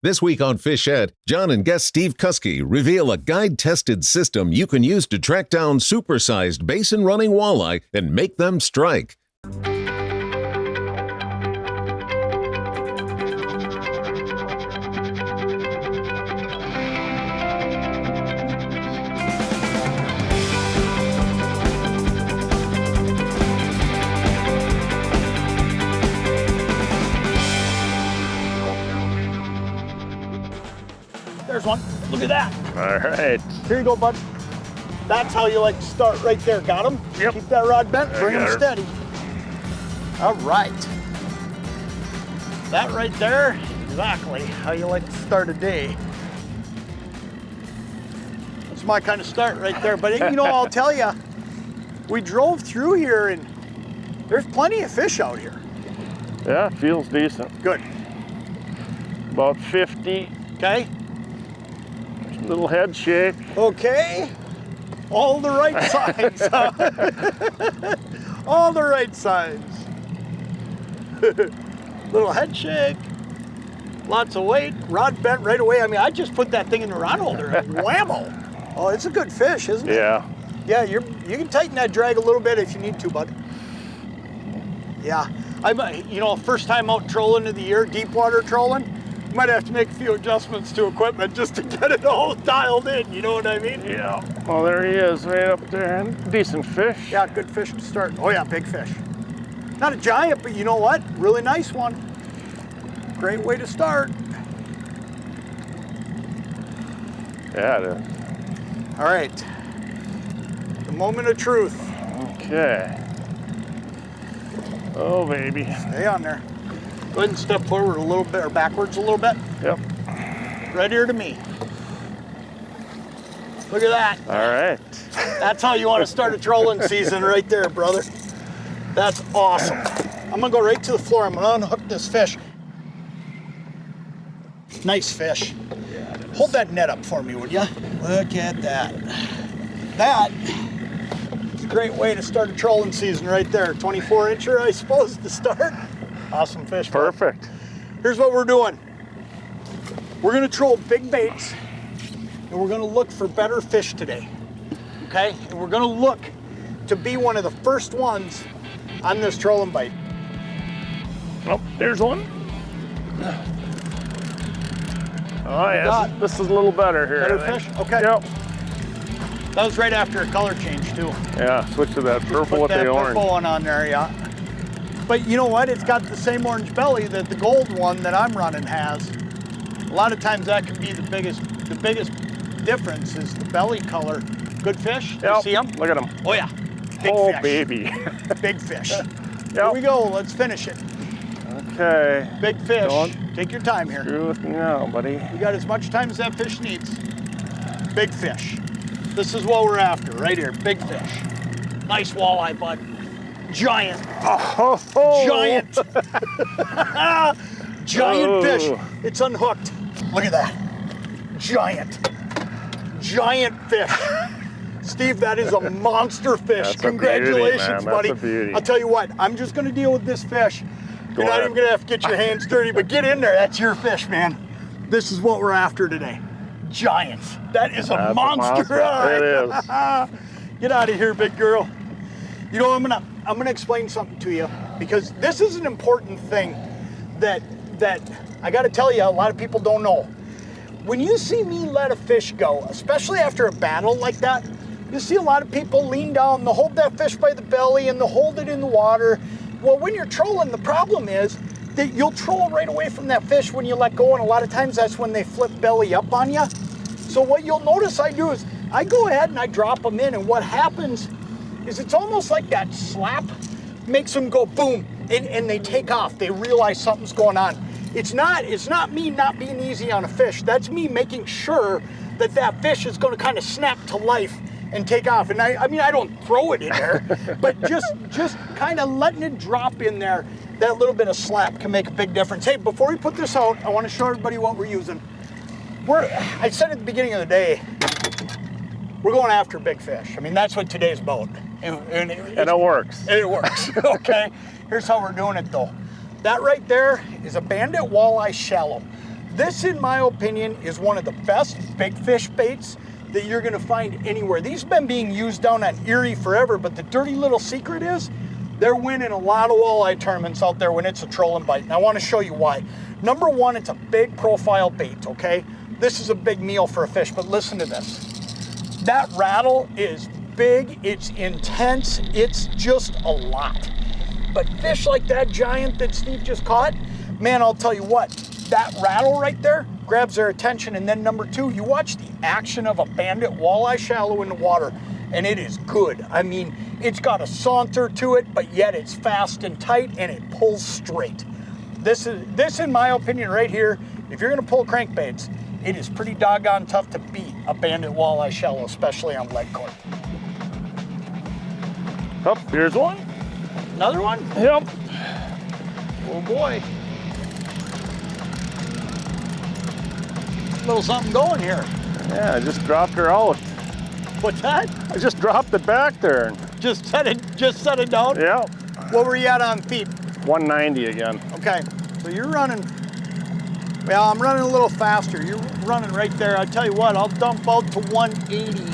This week on Fish Ed, Jon and guest Steve Kuski reveal a guide-tested system you can use to track down supersized basin-running walleye and make them strike. There's one. Look at that. All right. Here you go, bud. That's how you like to start right there. Got him? Yep. Keep that rod bent, bring him steady. All right. That right there, exactly how you like to start a day. That's my kind of start right there. But you know, I'll tell you, we drove through here and there's plenty of fish out here. Yeah, feels decent. Good. About 50. Okay. Little head shake. Okay. All the right signs. All the right signs. Little head shake. Lots of weight. Rod bent right away. I mean, I just put that thing in the rod holder. Whammo. Oh, it's a good fish, isn't it? Yeah. Yeah, you can tighten that drag a little bit if you need to, bud. Yeah. You know, first time out trolling of the year, deep water trolling. Might have to make a few adjustments to equipment just to get it all dialed in, you know what I mean? Yeah. Well, there he is, right up there. And decent fish. Yeah, good fish to start. Oh yeah, big fish. Not a giant, but you know what? Really nice one. Great way to start. Yeah, it is. All right. The moment of truth. Okay. Oh, baby. Stay on there. Go ahead and step forward a little bit or backwards a little bit. Yep. Right here to me. Look at that. All right. That's how you want to start a trolling season right there, brother. That's awesome. I'm gonna go right to the floor. I'm gonna unhook this fish. Nice fish. Hold that net up for me, would you? Look at that. That is a great way to start a trolling season right there. 24-incher, I suppose, to start. Awesome fish. Perfect. Bro. Here's what we're doing. We're gonna troll big baits and we're gonna look for better fish today. Okay? And we're gonna look to be one of the first ones on this trolling bite. Oh, there's one. Oh yeah, this is a little better here. Better fish? Okay. Yep. That was right after a color change too. Yeah, switch to that purple with the orange. Purple one on there, yeah. But you know what? It's got the same orange belly that the gold one that I'm running has. A lot of times that can be the biggest difference is the belly color. Good fish? Yep. You see them? Look at them. Oh yeah. Big oh fish. baby. Big fish. Yep. Here we go. Let's finish it. Okay. Big fish. Don't Take your time here. screw with me now, buddy. You got as much time as that fish needs. Big fish. This is what we're after right here. Big fish. Nice walleye, bud. Giant. Oh. Giant. Giant Oh. fish. It's unhooked. Look at that. Giant. Giant fish. Steve, that is a monster fish. That's Congratulations, a beauty, man. buddy. That's a beauty. I'll tell you what, I'm just going to deal with this fish. You're not ahead. even going to have to get your hands dirty, but get in there. That's your fish, man. This is what we're after today. Giants. That is a monster. It is. Get out of here, big girl. You know, I'm gonna explain something to you because this is an important thing that I got to tell you, a lot of people don't know. When you see me let a fish go, especially after a battle like that, you see a lot of people lean down, they'll hold that fish by the belly and they'll hold it in the water. Well, when you're trolling, the problem is that you'll troll right away from that fish when you let go, and a lot of times that's when they flip belly up on you. So what you'll notice I do is I go ahead and I drop them in, and what happens is it's almost like that slap makes them go boom, and they take off. They realize something's going on. It's not me not being easy on a fish. That's me making sure that that fish is going to kind of snap to life and take off. And I mean, I don't throw it in there, but just kind of letting it drop in there, that little bit of slap can make a big difference. Hey, before we put this out, I want to show everybody what we're using. I said at the beginning of the day, we're going after big fish. I mean, that's what today's about. And it works. And it works, okay? Here's how we're doing it though. That right there is a bandit walleye shallow. This, in my opinion, is one of the best big fish baits that you're gonna find anywhere. These have been being used down on Erie forever, but the dirty little secret is they're winning a lot of walleye tournaments out there when it's a trolling bite. And I wanna show you why. Number one, it's a big profile bait, okay? This is a big meal for a fish, but listen to this. That rattle is big, it's intense, it's just a lot. But fish like that giant that Steve just caught, man, I'll tell you what, that rattle right there grabs their attention. And then number two, you watch the action of a bandit walleye shallow in the water, and it is good. I mean, it's got a saunter to it, but yet it's fast and tight, and it pulls straight. This, in my opinion, right here, if you're gonna pull crankbaits, it is pretty doggone tough to beat a bandit walleye shallow, especially on lead cord. Oh, here's one. Another one? Yep. Oh boy. Little something going here. Yeah, I just dropped her out. What's that? I just dropped it back there. Just set it down? Yeah. What were you at on feet? 190 again. Okay, so you're running, well, I'm running a little faster. You're running right there. I tell you what, I'll dump out to 180.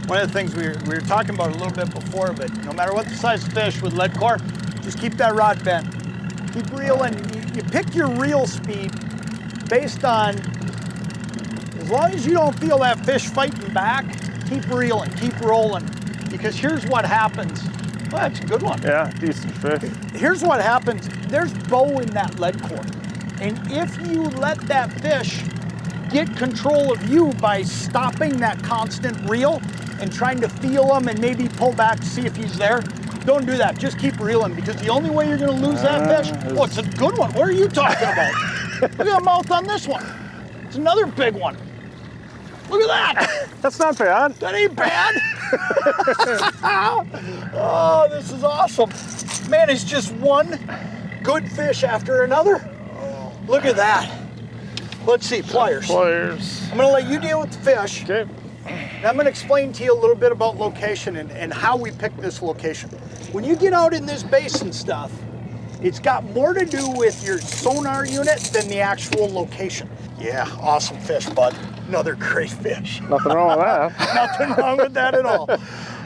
One of the things we were talking about a little bit before, but no matter what the size of fish with lead core, just keep that rod bent. Keep reeling. You pick your reel speed based on, as long as you don't feel that fish fighting back, keep reeling, keep rolling. Because here's what happens. Well, that's a good one. Yeah, decent fish. Here's what happens. There's bow in that lead core. And if you let that fish get control of you by stopping that constant reel and trying to feel him and maybe pull back to see if he's there, don't do that. Just keep reeling, because the only way you're gonna lose that fish, oh, it's a good one. What are you talking about? Look at the mouth on this one. It's another big one. Look at that. That's not bad. That ain't bad. Oh, this is awesome. Man, it's just one good fish after another. Look at that. Let's see, pliers. Pliers. I'm gonna let you deal with the fish. Okay. And I'm gonna explain to you a little bit about location and how we picked this location. When you get out in this basin stuff, it's got more to do with your sonar unit than the actual location. Yeah, awesome fish, bud. Another great fish. Nothing wrong with that. Nothing wrong with that at all.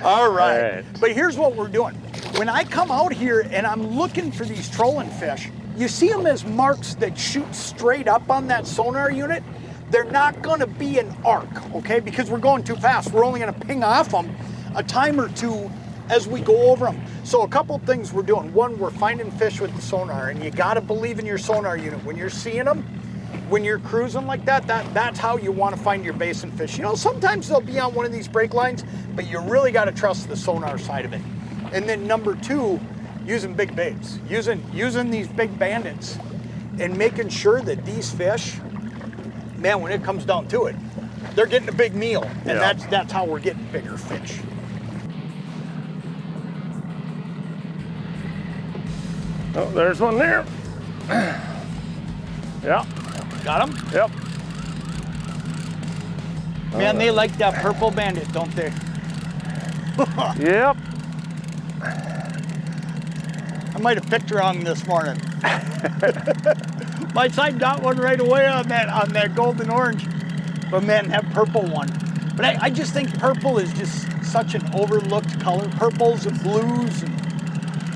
All right. But here's what we're doing. When I come out here and I'm looking for these trolling fish, you see them as marks that shoot straight up on that sonar unit. They're not gonna be an arc, okay? Because we're going too fast. We're only gonna ping off them a time or two as we go over them. So a couple things we're doing. One, we're finding fish with the sonar, and you gotta believe in your sonar unit. When you're seeing them, when you're cruising like that, that's how you wanna find your basin fish. You know, sometimes they'll be on one of these break lines, but you really gotta trust the sonar side of it. And then number two, using big baits, using these big bandits, and making sure that these fish, man, when it comes down to it, they're getting a big meal, and that's how we're getting bigger fish. Oh, there's one there. Yeah. Got them? Yep. Man, they like that purple bandit, don't they? Yep. I might have picked her on this morning. My side got one right away on that golden orange, but man, that purple one. But I just think purple is just such an overlooked color. Purples and blues, and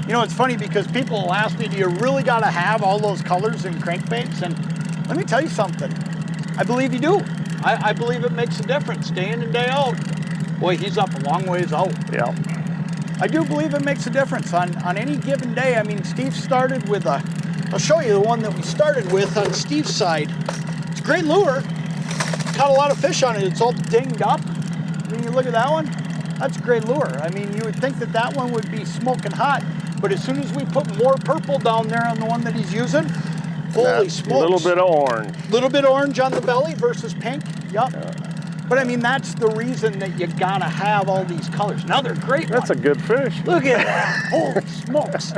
you know, it's funny because people will ask me, do you really got to have all those colors in crankbaits? And let me tell you something. I believe you do. I believe it makes a difference day in and day out. Boy, he's up a long ways out. Yeah. I do believe it makes a difference on any given day. I mean, Steve started with I'll show you the one that we started with on Steve's side. It's a great lure. Caught a lot of fish on it. It's all dinged up. I mean, you look at that one, that's a great lure. I mean, you would think that one would be smoking hot, but as soon as we put more purple down there on the one that he's using, holy smokes. A little bit of orange. Little bit of orange on the belly versus pink. Yep. But I mean, that's the reason that you gotta have all these colors. Now they're great. That's a good fish. Look at that. Holy smokes.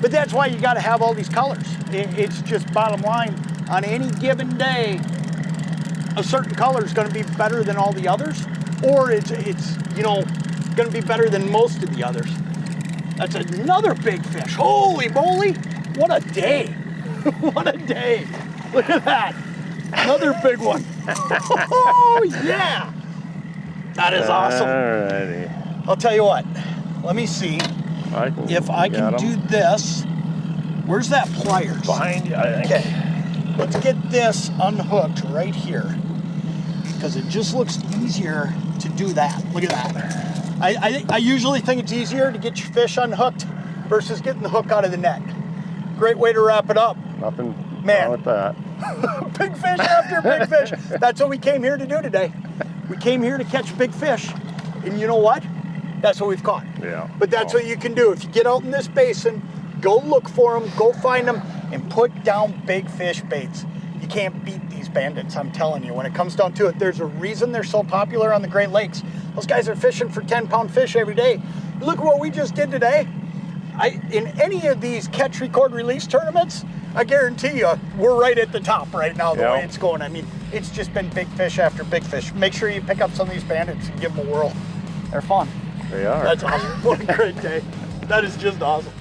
But that's why you gotta have all these colors. It's just bottom line. On any given day, a certain color is gonna be better than all the others, or it's you know, gonna be better than most of the others. That's another big fish. Holy moly, what a day. What a day. Look at that. Another big one. Oh, yeah. That is awesome. Alrighty. I'll tell you what. Let me see if I can do this. Where's that pliers? Behind you, I think. Okay. Let's get this unhooked right here, because it just looks easier to do that. Look at that. I usually think it's easier to get your fish unhooked versus getting the hook out of the net. Great way to wrap it up. Nothing Man. wrong with that. Big fish after big fish. That's what we came here to do today. We came here to catch big fish. And you know what? That's what we've caught. Yeah. But that's what you can do. If you get out in this basin, go look for them, go find them, and put down big fish baits. You can't beat these bandits, I'm telling you. When it comes down to it, there's a reason they're so popular on the Great Lakes. Those guys are fishing for 10-pound fish every day. Look at what we just did today. In any of these catch, record, release tournaments, I guarantee you, we're right at the top right now, the way it's going. I mean, it's just been big fish after big fish. Make sure you pick up some of these bandits and give them a whirl. They're fun. They are. That's awesome. What a great day. That is just awesome.